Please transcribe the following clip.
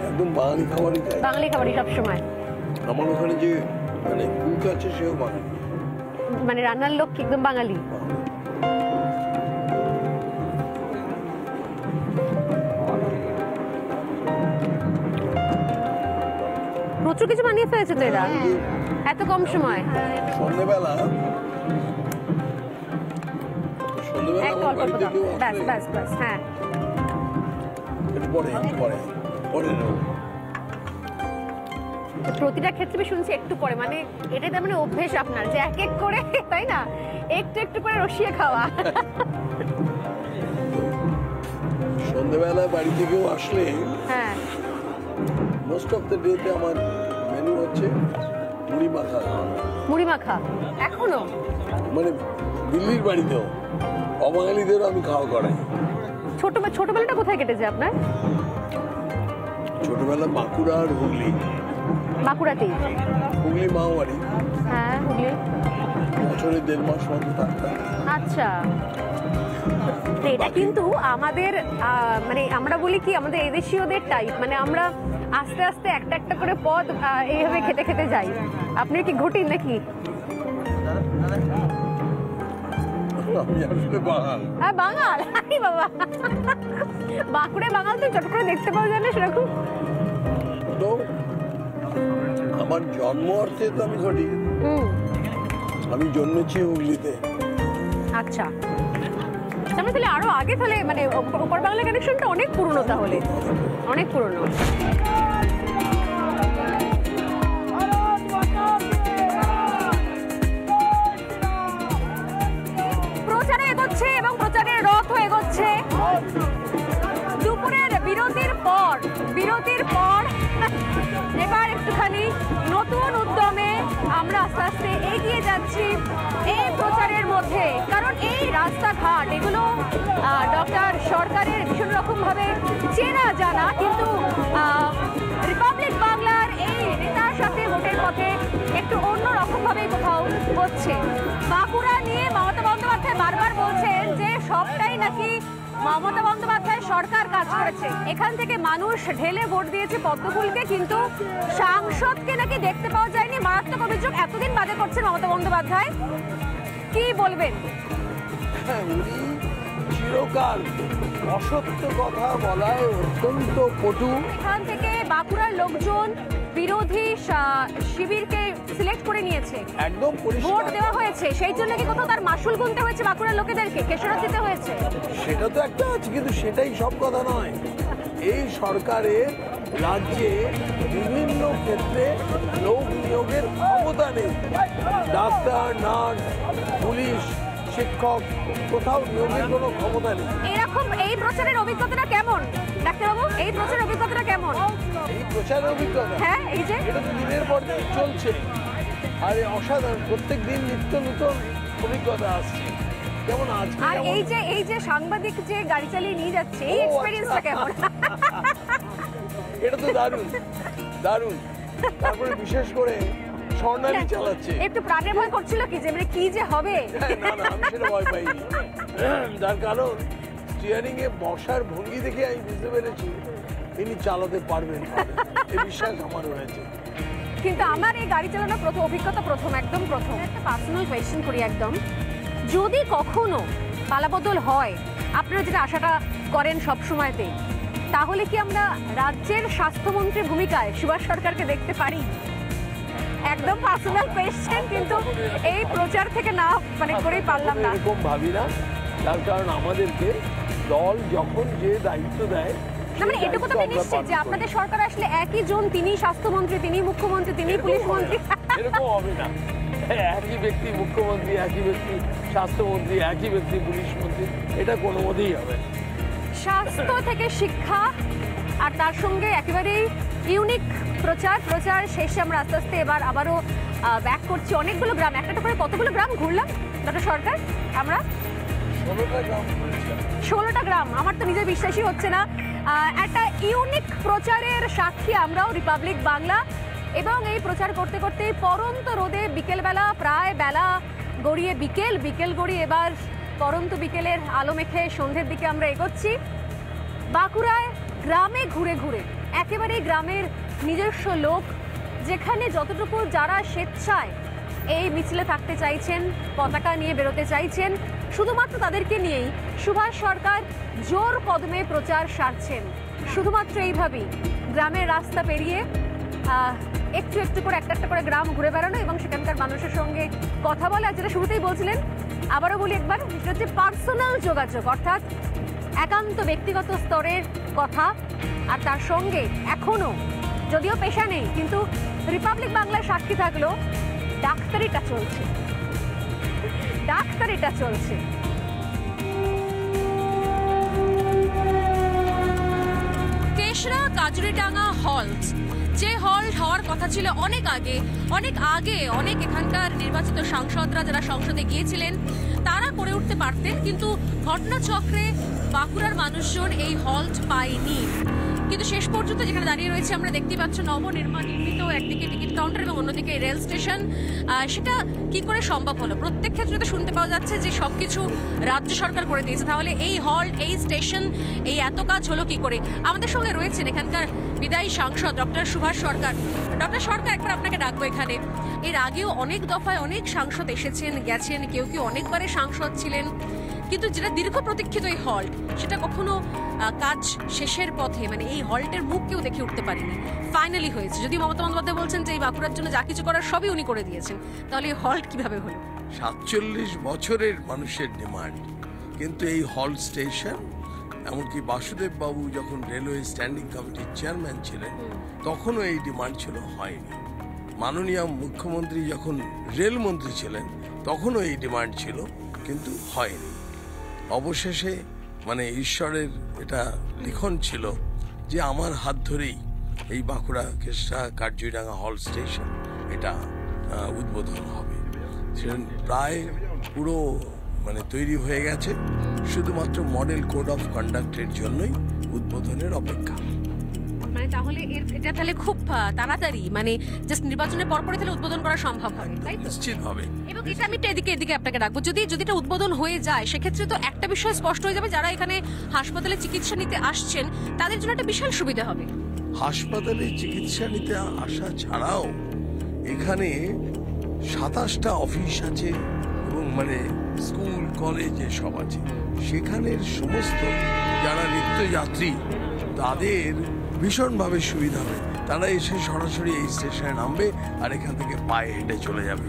একদম বাঙালি খাবারই চাই। বাঙালি খাবারই সবসময়। আমার ওখানে যে মানে কুক আছে সেও বাঙালি, মানে রান্নার লোক একদম বাঙালি। প্রচুর কিছু বানিয়ে ফেলেছে তো এরা এত কম সময়। সন্ধ্যেবেলা আমার বাড়িতে কেউ আসলে হ্যাঁ প্রতিটা ক্ষেত্রে শুনছি একটু পরে, মানে এটাই তার মানে অভ্যেস আপনার যে এক এক করে, তাই না, একটু একটু করে রসিয়ে খাওয়া। সন্ধ্যেবেলা বাড়ি থেকেও আসলে হ্যাঁ মোস্ট অফ দ্য ডেতে আমার মেনু হচ্ছে মুড়ি মাখা। মুড়ি মাখা এখনো? মানে দিল্লির বাড়িতেও অবাঙালিদেরও আমি খাওয়া করাই। ছোটবেলাটা কোথায় কেটেছে আপনার? ছোটবেলা বাঁকুড়া আর হুগলি। বাঁকুড়াতেই? হুগলি মাওবাড়ি। হ্যাঁ হুগলি। বছরে 1.5 মাস মতো থাকতাম। আচ্ছা, এটা কিন্তু আমাদের মানে আমরা বলি কি আমাদের এদেশীয়দের টাইপ, মানে আমরা আস্তে আস্তে একটা একটা করে পদ এইভাবে খেতে খেতে যাই। আপনি কি ঘটিন নাকি? আমি আসলে বাঙাল। হ্যাঁ বাঙাল, বাবা বাঁকুড়ায় বাঙাল তো চট করে দেখতে পাওয়া যায় না সেরকম। তো আমার জন্ম অর্থে তো আমি ঘটি। আমি জন্মেছি হুগলিতে। আচ্ছা, তাহলে আরো আগে, তাহলে মানে ওপর বাংলা কানেকশনটা অনেক পুরনো, তাহলে অনেক পুরনো। প্রচারে এগোচ্ছে এবং প্রচারের রথ এগোচ্ছে। দুপুরের বিরতির পর এবার একটুখানি নতুন উদ্যমে আমরা আস্তে আস্তে এগিয়ে যাচ্ছি এই প্রচারের মধ্যে, কারণ এই রাস্তাঘাট এগুলো ডক্টর সরকারের ভীষণ রকম ভাবে চেনা জানা, কিন্তু রিপাবলিক বাংলার এই নেতার সাথে ভোটের পথে একটু অন্য রকম ভাবে কোথাও হচ্ছে। বাঁকুড়া নিয়ে মমতা বন্দ্যোপাধ্যায় বারবার বলছেন যে সবটাই নাকি মমতা বন্দ্যোপাধ্যায় সরকার কাজ করেছে, এখান থেকে মানুষ ঢেলে ভোট দিয়েছে পদ্মফুলকে, কিন্তু সাংসদকে নাকি দেখতে পাওয়া যায়নি। মারাত্মক অভিযোগ এতদিন বাদে করছেন মমতা বন্দ্যোপাধ্যায়, কি বলবেন? উনি চিরকাল অসত্য কথা বলায় অত্যন্ত পটু। এখান থেকে বাঁকুড়ার লোকজন বিরোধী শিবিরকে সিলেক্ট করে নিয়েছে, একদম ভোট দেওয়া হয়েছে, সেই জন্য কি কোথাও তার মাসুল গুনতে হয়েছে বাঁকুড়ার লোকেদেরকে, খেসারত দিতে হয়েছে? সেটা তো একটা আছে, কিন্তু সেটাই সব কথা নয়। এই সরকারের রাজ্যে বিভিন্ন ক্ষেত্রে লোক নিয়োগের ক্ষমতা নেই। ডাক্তার, নার্স, পুলিশ, শিক্ষক, কোথাও নিয়োগের কোনো ক্ষমতা নেই। এরকম এই প্রচারের অভিজ্ঞতাটা কেমন ডাক্তারবাবু? এই প্রচারের অভিজ্ঞতাটা কেমন? এই প্রচারের অভিজ্ঞতা, হ্যাঁ এই যে এটা তো দিনের পর দিন চলছে, আর অসাধারণ, প্রত্যেক দিন নিত্য নতুন অভিজ্ঞতা আসছে। যেমন আজকে, আর এই যে সাংবাদিক যে গাড়ি চালিয়ে নিয়ে যাচ্ছে, এই এক্সপেরিয়েন্সটা কেমন? এটা তো দারুণ দারুণ। তারপরে বিশেষ করে স্বর্ণালী চালাচ্ছে। একটু প্রাণের ভয় করছিল কি যে মানে কি যে হবে? না না, আমি সেটা ভয় পাইনি। তার কারণ স্টিয়ারিং এ বসার ভঙ্গি দেখে আমি বুঝতে পেরেছি ইনি চালাতে পারবেন, এই বিশ্বাস আমার হয়েছে। কিন্তু আমার এই গাড়ি চালানোর অভিজ্ঞতা একদম প্রথম। একটা পার্সোনাল কোয়েশ্চেন করি একদম, যদি কখনো পালাবদল হয়, আপনারা যেটা আশাটা করেন সব সময়তে, তাহলে কি আমরা রাজ্যের স্বাস্থ্যমন্ত্রীর ভূমিকায় সুভাষ সরকারকে দেখতে পারি? একদম পার্সোনাল কোয়েশ্চেন, কিন্তু এই প্রচার থেকে না মানে করেই পারলাম না। এরকম ভাবি না, তার কারণ আমাদেরকে দল যখন যে দায়িত্ব দেয়, মানে এটুকু তো নিশ্চিত যে আপনাদের সরকার আসলে একই জন, তিনি স্বাস্থ্যমন্ত্রী, তিনি মুখ্যমন্ত্রী, তিনি পুলিশ মন্ত্রী। এরকম হবে না, একই ব্যক্তি মুখ্যমন্ত্রী, একই ব্যক্তি স্বাস্থ্যমন্ত্রী, একই ব্যক্তি পুলিশ মন্ত্রী, এটা কোনো মতেই হবে। স্বাস্থ্য থেকে শিক্ষা, আর তার সঙ্গে একেবারেই ইউনিক প্রচার শেষে আমরা আস্তে আস্তে এবার আবারও ব্যাক করছি। অনেকগুলো গ্রাম, একটা করে কতগুলো গ্রাম ঘুরলাম ডক্টর সরকার? আমরা 16টা গ্রাম, আমার তো নিজের বিশ্বাসই হচ্ছে না। একটা ইউনিক প্রচারের সাক্ষী আমরাও, রিপাবলিক বাংলা। এবং এই প্রচার করতে করতে পরন্ত রোদে বিকেলবেলা, প্রায় বেলা গড়িয়ে বিকেল গড়িয়ে এবার পরন্ত বিকেলের আলো মেখে সন্ধ্যের দিকে আমরা এগোচ্ছি। বাঁকুড়ায় গ্রামে ঘুরে ঘুরে, একেবারে গ্রামের নিজস্ব লোক, যেখানে যতটুকু যারা স্বেচ্ছায় এই মিছিলে থাকতে চাইছেন, পতাকা নিয়ে বেরোতে চাইছেন, শুধুমাত্র তাদেরকে নিয়েই সুভাষ সরকার জোর কদমে প্রচার সারছেন। শুধুমাত্র এইভাবেই গ্রামের রাস্তা পেরিয়ে একটু একটু করে একটা একটা করে গ্রাম ঘুরে বেড়ানো এবং সেখানকার মানুষের সঙ্গে কথা বলা, যেটা শুরুতেই বলছিলেন, আবারও বলি একবার, সেটা হচ্ছে পার্সোনাল যোগাযোগ, অর্থাৎ একান্ত ব্যক্তিগত স্তরের কথা। আর তার সঙ্গে এখনো যদিও পেশা নেই, কিন্তু রিপাবলিক বাংলার সাক্ষী থাকলো, ডাক্তারিটা চলছে, ডাক্তারিটা চলছে। তেসরা কাজুরিডাঙ্গা হল্ট, যে হল্ট হওয়ার কথা ছিল অনেক আগে অনেক এখানকার নির্বাচিত সাংসদরা যারা সংসদে গিয়েছিলেন তারা করে উঠতে পারতেন, কিন্তু ঘটনাচক্রে বাঁকুড়ার মানুষজন এই হল্ট পায়নি। কিন্তু শেষ পর্যন্ত যেখানে দাঁড়িয়ে রয়েছে আমরা দেখতে পাচ্ছি নবনির্মিত একদিকে টিকিট কাউন্টার এবং অন্যদিকে রেল স্টেশন। সেটা কি করে সম্ভব হলো? প্রত্যেক ক্ষেত্রে তো শুনতে পাওয়া যাচ্ছে যে সবকিছু রাজ্য সরকার করে দিয়েছে, তাহলে এই হল্ট, এই স্টেশন, এই এত কাজ হলো কি করে? আমাদের সঙ্গে রয়েছেন এখানকার বিদায়ী সাংসদ ডক্টর সুভাষ সরকার। ডক্টর সরকার, একবার আপনাকে ডাকবো এখানে। এর আগেও অনেক দফায় অনেক সাংসদ এসেছেন গেছেন, কেউ কেউ অনেকবারে সাংসদ ছিলেন, কিন্তু যেটা দীর্ঘ প্রতীক্ষিত এই হল্ট, সেটা কখনো কাজ শেষের পথে, মানে এই হল্টের মুখ কেউ দেখে উঠতে পারেনি। ফাইনালি হয়েছে, যদি মমতা বন্দ্যোপাধ্যায় বলছেন যে এই বাঁকুড়ার জন্য যা কিছু করার সবই উনি করে দিয়েছেন, তাহলে এই হল্ট কিভাবে হলো? 47 বছরের মানুষের ডিমান্ড, কিন্তু এই হল্ট স্টেশন, এমনকি বাসুদেব বাবু যখন রেলওয়ে স্ট্যান্ডিং কমিটির চেয়ারম্যান ছিলেন তখনও এই ডিমান্ড ছিল, হয়নি। মাননীয় মুখ্যমন্ত্রী যখন রেলমন্ত্রী ছিলেন তখনও এই ডিমান্ড ছিল, কিন্তু হয়নি। অবশেষে মানে ঈশ্বরের এটা লিখন ছিল যে আমার হাত ধরেই এই বাঁকুড়া কেশরা কাজুরিডাঙ্গা হল্ট স্টেশন এটা উদ্বোধন হবে। প্রায় পুরো মানে তৈরি হয়ে গেছে, শুধুমাত্র মডেল কোড অফ কন্ডাক্টের জন্যই উদ্বোধনের অপেক্ষা। মানে তাহলে এটা তাহলে খুব তাড়াতাড়ি, মানে জাস্ট নির্বাচনের পরপরই তাহলে উদ্বোধন করা সম্ভব হবে, তাই তো? নিশ্চিত হবে। এবং এটা আমি এদিকে আপনাকে রাখবো, যদি এটা উদ্বোধন হয়ে যায় সেক্ষেত্রে তো একটা বিষয় স্পষ্ট হয়ে যাবে, যারা এখানে হাসপাতালে চিকিৎসা নিতে আসছেন তাদের জন্য একটা বিশাল সুবিধা হবে। হাসপাতালে চিকিৎসা নিতে আসা ছাড়াও এখানে 27টা অফিস আছে এবং মানে স্কুল কলেজ সব আছে, সেখানের সমস্ত যারা নিত্যযাত্রী তাদের ভীষণভাবে সুবিধা হবে। তারা এসে সরাসরি এই স্টেশনে নামবে আর এখান থেকে পায়ে হেঁটে চলে যাবে।